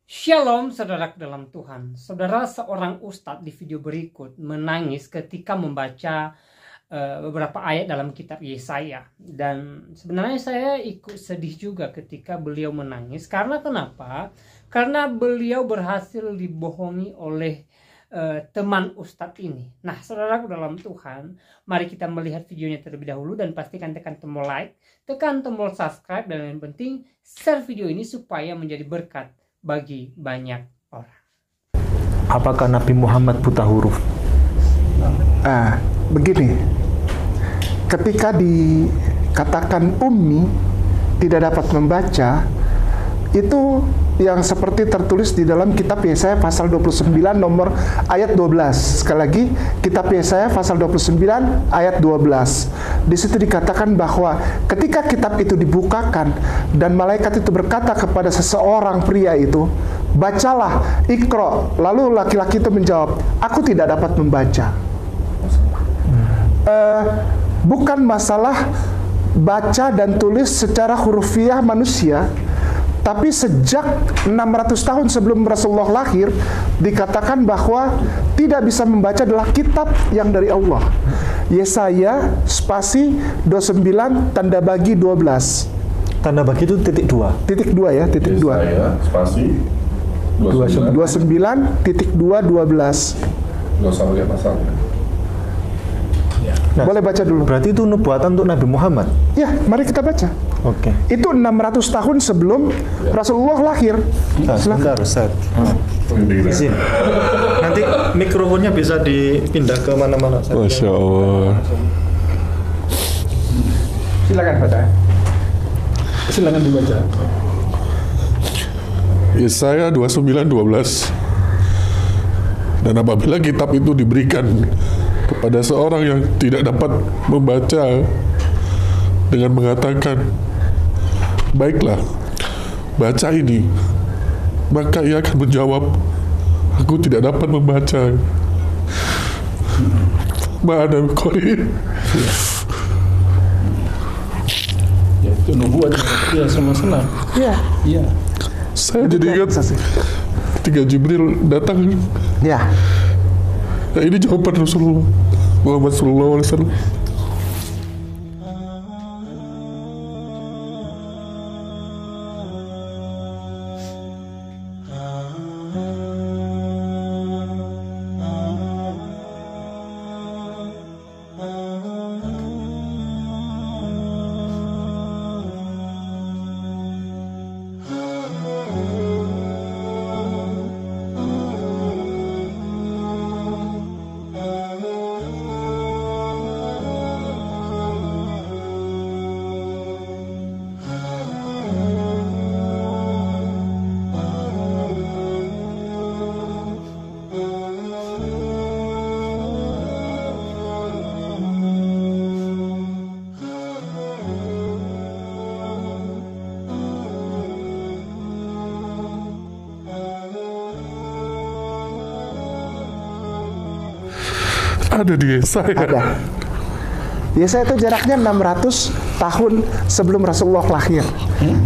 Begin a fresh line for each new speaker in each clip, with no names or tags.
Shalom saudara dalam Tuhan. Saudara, seorang ustadz di video berikut menangis ketika membaca beberapa ayat dalam kitab Yesaya. Dan sebenarnya saya ikut sedih juga ketika beliau menangis. Karena kenapa? Karena beliau berhasil dibohongi oleh teman ustadz ini. Nah, saudaraku dalam Tuhan, mari kita melihat videonya terlebih dahulu dan pastikan tekan tombol like, tekan tombol subscribe, dan yang penting share video ini supaya menjadi berkat bagi banyak orang.
Apakah Nabi Muhammad buta huruf?
Begini, ketika dikatakan ummi tidak dapat membaca, itu yang seperti tertulis di dalam kitab Yesaya pasal 29 nomor ayat 12. Sekali lagi, kitab Yesaya pasal 29 ayat 12. Di situ dikatakan bahwa ketika kitab itu dibukakan dan malaikat itu berkata kepada seseorang pria itu, "Bacalah, Iqra." Lalu laki-laki itu menjawab, "Aku tidak dapat membaca." Bukan masalah baca dan tulis secara hurufiah manusia, tapi sejak 600 tahun sebelum Rasulullah lahir dikatakan bahwa tidak bisa membaca adalah kitab yang dari Allah. Yesaya spasi 29 tanda bagi 12.
Tanda bagi itu titik 2.
Titik 2 ya, titik 2.
Yesaya spasi
29 titik 2 12.
Nggak usah pakai pasalnya.
Nah, boleh baca dulu.
Berarti itu nubuatan untuk Nabi Muhammad.
Ya, mari kita baca.
Oke.
Itu 600 tahun sebelum Rasulullah lahir.
Sebentar, Ustaz. Izin. Nanti mikrofonnya bisa dipindah ke mana-mana.
Masya Allah.
Silakan baca. Silakan dibaca.
Yesaya 29:12. Dan apabila kitab itu diberikan kepada seorang yang tidak dapat membaca dengan mengatakan, "Baiklah, baca ini," maka ia akan menjawab, "Aku tidak dapat membaca." Ma'ana biqari.
Ya, itu nubuat ya sama-sama.
Iya.
Iya.
Saya jadi ingat ketika Jibril datang.
Ya.
Nah, ini jawaban Rasulullah Muhammad SAW. Ada di Yesaya.
Ada. Yesaya itu jaraknya 600 tahun sebelum Rasulullah lahir,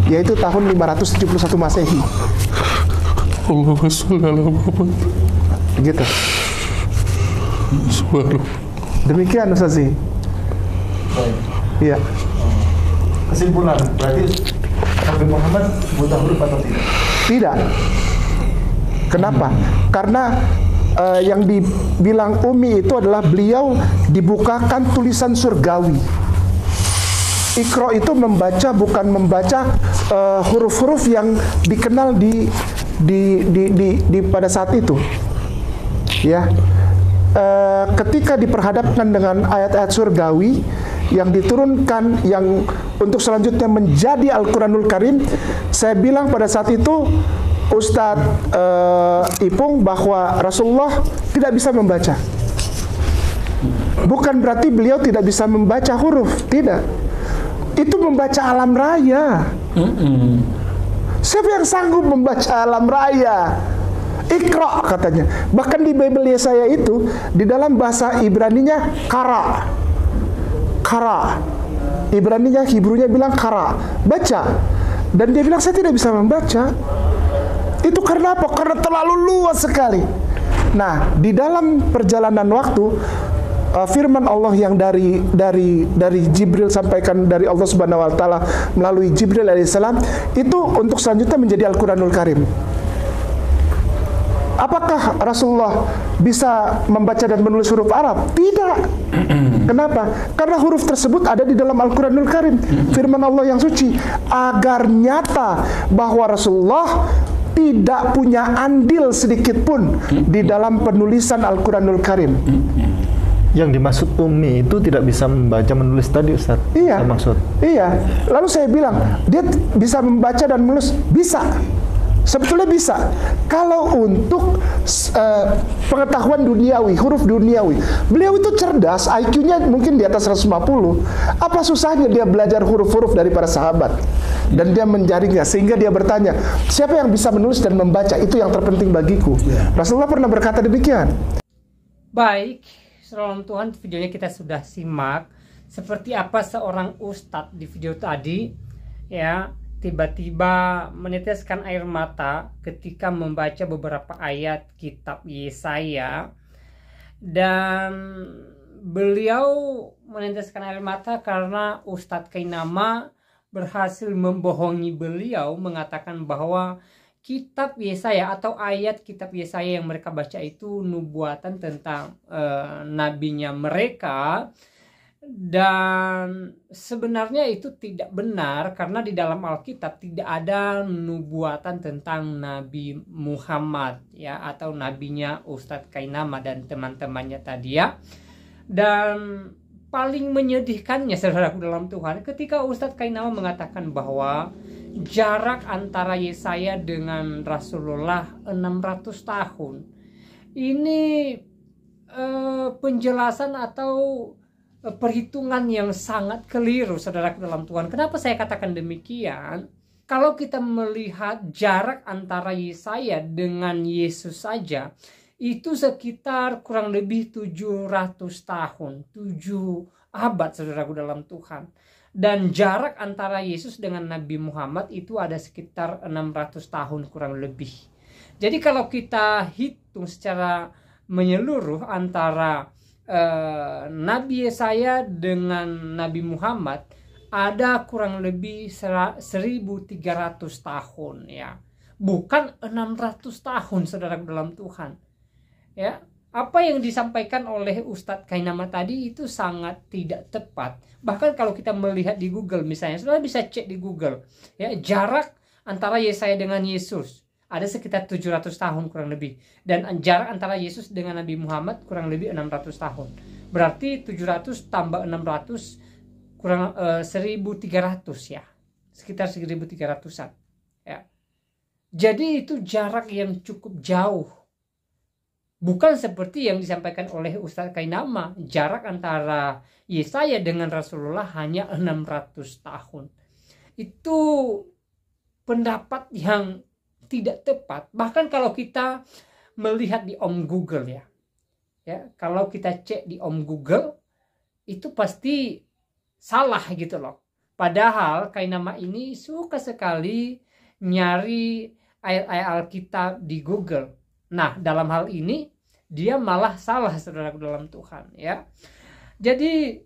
yaitu tahun 571 Masehi.
Allahumma sholli ala Muhammad.
Begitu.
Subhanallah.
Demikian Ustazi. Iya.
Kesimpulan, berarti Nabi Muhammad buta huruf atau tidak?
Tidak. Kenapa? Karena yang dibilang Umi itu adalah beliau dibukakan tulisan surgawi. Iqra itu membaca, bukan membaca huruf-huruf yang dikenal di pada saat itu. Ya, ketika diperhadapkan dengan ayat-ayat surgawi yang diturunkan, yang untuk selanjutnya menjadi Al-Quranul Karim, saya bilang pada saat itu, Ustadz Ipung, bahwa Rasulullah tidak bisa membaca. Bukan berarti beliau tidak bisa membaca huruf, tidak. Itu membaca alam raya. Siapa yang sanggup membaca alam raya? Iqra katanya. Bahkan di Bible Yesaya itu, di dalam bahasa Ibraninya kara. Kara. Ibraninya, Hebrunya bilang kara. Baca. Dan dia bilang, saya tidak bisa membaca. Itu karena Kenapa? Karena terlalu luas sekali. Nah, di dalam perjalanan waktu, firman Allah yang dari Jibril sampaikan dari Allah Subhanahu wa taala melalui Jibril alaihissalam itu untuk selanjutnya menjadi Al-Qur'anul Karim. Apakah Rasulullah bisa membaca dan menulis huruf Arab? Tidak. Kenapa? Karena huruf tersebut ada di dalam Al-Qur'anul Karim, firman Allah yang suci, agar nyata bahwa Rasulullah tidak punya andil sedikit pun di dalam penulisan Al-Qur'anul Karim.
Yang dimaksud ummi itu tidak bisa membaca menulis tadi, Ustaz.
Iya.
Maksud.
Iya. Lalu saya bilang, dia bisa membaca dan menulis? Bisa. Sebetulnya bisa. Kalau untuk pengetahuan duniawi, huruf duniawi, beliau itu cerdas, IQ-nya mungkin di atas 150. Apa susahnya dia belajar huruf-huruf dari para sahabat? Dan dia menjaringnya, sehingga dia bertanya, siapa yang bisa menulis dan membaca? Itu yang terpenting bagiku. Rasulullah pernah berkata demikian.
Baik, salam Tuhan, videonya kita sudah simak. Seperti apa seorang ustadz di video tadi, ya, tiba-tiba meneteskan air mata ketika membaca beberapa ayat kitab Yesaya, dan beliau meneteskan air mata karena Ustadz Kainama berhasil membohongi beliau, mengatakan bahwa kitab Yesaya atau ayat kitab Yesaya yang mereka baca itu nubuatan tentang nabinya mereka. Dan sebenarnya itu tidak benar, karena di dalam Alkitab tidak ada nubuatan tentang Nabi Muhammad, ya, atau nabinya Ustadz Kainama dan teman-temannya tadi, ya. Dan paling menyedihkannya, saudaraku dalam Tuhan, ketika Ustadz Kainama mengatakan bahwa jarak antara Yesaya dengan Rasulullah 600 tahun. Ini penjelasan atau perhitungan yang sangat keliru, saudaraku dalam Tuhan. Kenapa saya katakan demikian? Kalau kita melihat jarak antara Yesaya dengan Yesus saja, itu sekitar kurang lebih 700 tahun, 7 abad, saudaraku dalam Tuhan. Dan jarak antara Yesus dengan Nabi Muhammad itu ada sekitar 600 tahun kurang lebih. Jadi kalau kita hitung secara menyeluruh antara Nabi Yesaya dengan Nabi Muhammad ada kurang lebih 1300 tahun, ya, bukan 600 tahun, saudaraku dalam Tuhan, ya. Apa yang disampaikan oleh Ustadz Kainama tadi itu sangat tidak tepat. Bahkan kalau kita melihat di Google misalnya, saudara bisa cek di Google, ya, jarak antara Yesaya dengan Yesus ada sekitar 700 tahun kurang lebih. Dan jarak antara Yesus dengan Nabi Muhammad kurang lebih 600 tahun. Berarti 700 tambah 600 kurang 1300, ya. Sekitar 1300-an. Ya. Jadi itu jarak yang cukup jauh. Bukan seperti yang disampaikan oleh Ustadz Kainama, jarak antara Yesaya dengan Rasulullah hanya 600 tahun. Itu pendapat yang tidak tepat. Bahkan kalau kita melihat di Om Google, ya, kalau kita cek di Om Google itu pasti salah gitu loh. Padahal Kainama ini suka sekali nyari ayat-ayat Alkitab di Google. Nah, dalam hal ini dia malah salah, saudaraku dalam Tuhan, ya. Jadi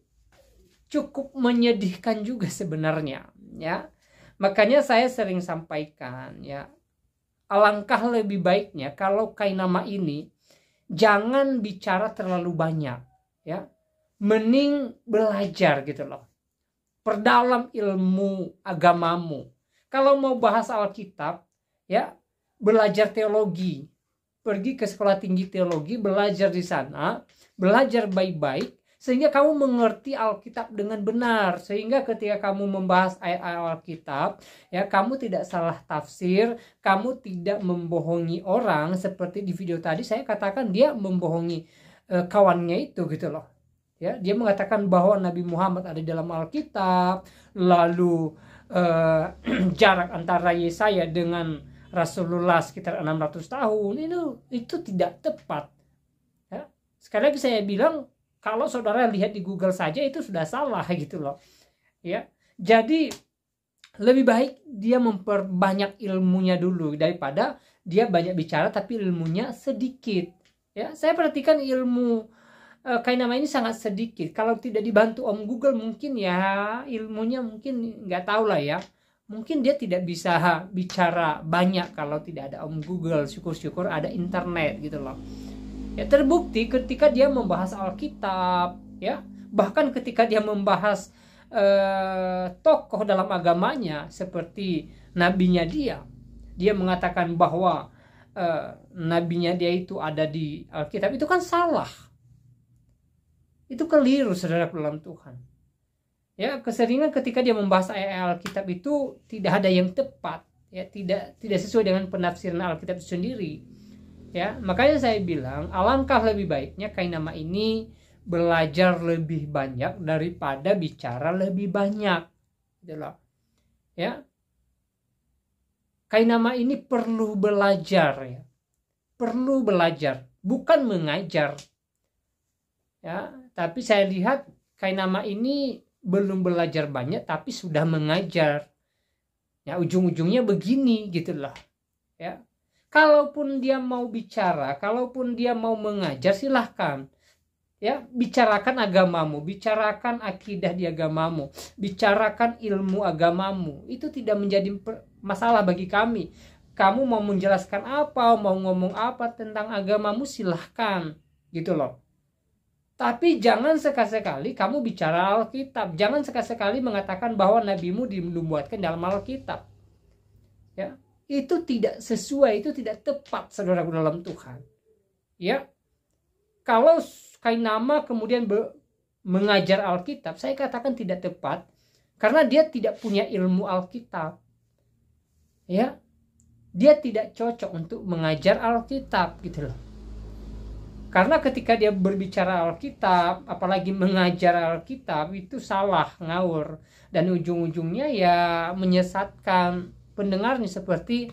cukup menyedihkan juga sebenarnya, ya. Makanya saya sering sampaikan, ya, alangkah lebih baiknya kalau Kainama ini jangan bicara terlalu banyak, ya. Mending belajar gitu loh. Perdalam ilmu agamamu. Kalau mau bahas Alkitab, ya, belajar teologi. Pergi ke sekolah tinggi teologi, belajar di sana, belajar baik-baik sehingga kamu mengerti Alkitab dengan benar, sehingga ketika kamu membahas ayat-ayat Alkitab, ya, kamu tidak salah tafsir, kamu tidak membohongi orang. Seperti di video tadi saya katakan dia membohongi kawannya itu gitu loh, ya. Dia mengatakan bahwa Nabi Muhammad ada dalam Alkitab, lalu jarak antara Yesaya dengan Rasulullah sekitar 600 tahun. Itu tidak tepat, ya. Sekali lagi saya bilang, kalau saudara lihat di Google saja itu sudah salah gitu loh, ya. Jadi lebih baik dia memperbanyak ilmunya dulu daripada dia banyak bicara tapi ilmunya sedikit. Ya, saya perhatikan ilmu Kainama ini sangat sedikit. Kalau tidak dibantu Om Google mungkin ya ilmunya mungkin nggak tahu lah ya. Mungkin dia tidak bisa bicara banyak kalau tidak ada Om Google. Syukur-syukur ada internet gitu loh. Ya, terbukti ketika dia membahas Alkitab, ya, bahkan ketika dia membahas tokoh dalam agamanya seperti nabinya dia mengatakan bahwa nabinya dia itu ada di Alkitab, itu kan salah, itu keliru saudara dalam Tuhan. Ya, keseringan ketika dia membahas ayat Alkitab itu tidak ada yang tepat, ya, tidak sesuai dengan penafsiran Alkitab itu sendiri. Ya, makanya saya bilang alangkah lebih baiknya Kainama ini belajar lebih banyak daripada bicara lebih banyak, gitu loh. Ya, Kainama ini perlu belajar, ya, perlu belajar, bukan mengajar. Ya, tapi saya lihat Kainama ini belum belajar banyak, tapi sudah mengajar. Ya, ujung-ujungnya begini, gitu loh. Ya, kalaupun dia mau bicara, kalaupun dia mau mengajar, silahkan. Ya, bicarakan agamamu, bicarakan akidah di agamamu, bicarakan ilmu agamamu. Itu tidak menjadi masalah bagi kami. Kamu mau menjelaskan apa, mau ngomong apa tentang agamamu, silahkan, gitu loh. Tapi jangan sekali-sekali kamu bicara Alkitab. Jangan sekali-sekali mengatakan bahwa nabimu dinubuatkan dalam Alkitab. Ya, itu tidak sesuai, itu tidak tepat saudaraku dalam Tuhan. Ya, kalau Kainama kemudian mengajar Alkitab, saya katakan tidak tepat karena dia tidak punya ilmu Alkitab. Ya, dia tidak cocok untuk mengajar Alkitab, gitu loh. Karena ketika dia berbicara Alkitab, apalagi mengajar Alkitab, itu salah, ngawur, dan ujung-ujungnya ya menyesatkan pendengarnya seperti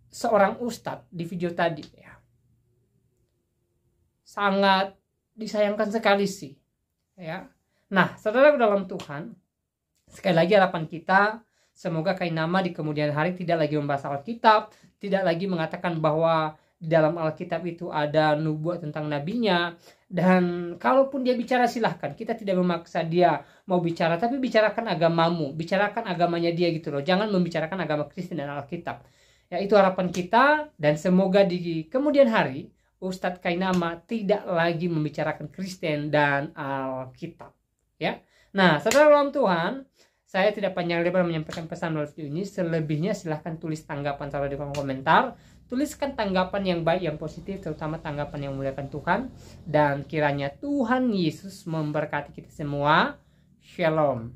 seorang ustadz di video tadi, ya. Sangat disayangkan sekali sih, ya. Nah, saudara dalam Tuhan, sekali lagi harapan kita semoga Kainama di kemudian hari tidak lagi membahas Alkitab, tidak lagi mengatakan bahwa di dalam Alkitab itu ada nubuat tentang nabinya, dan kalaupun dia bicara silahkan, kita tidak memaksa dia mau bicara, tapi bicarakan agamamu, bicarakan agamanya dia, gitu loh. Jangan membicarakan agama Kristen dan Alkitab. Ya, itu harapan kita, dan semoga di kemudian hari Ustadz Kainama tidak lagi membicarakan Kristen dan Alkitab, ya. Nah, saudara dalam Tuhan, saya tidak panjang lebar menyampaikan pesan melalui video ini. Selebihnya silahkan tulis tanggapan saudara di kolom komentar. Tuliskan tanggapan yang baik, yang positif, terutama tanggapan yang memuliakan Tuhan. Dan kiranya Tuhan Yesus memberkati kita semua. Shalom.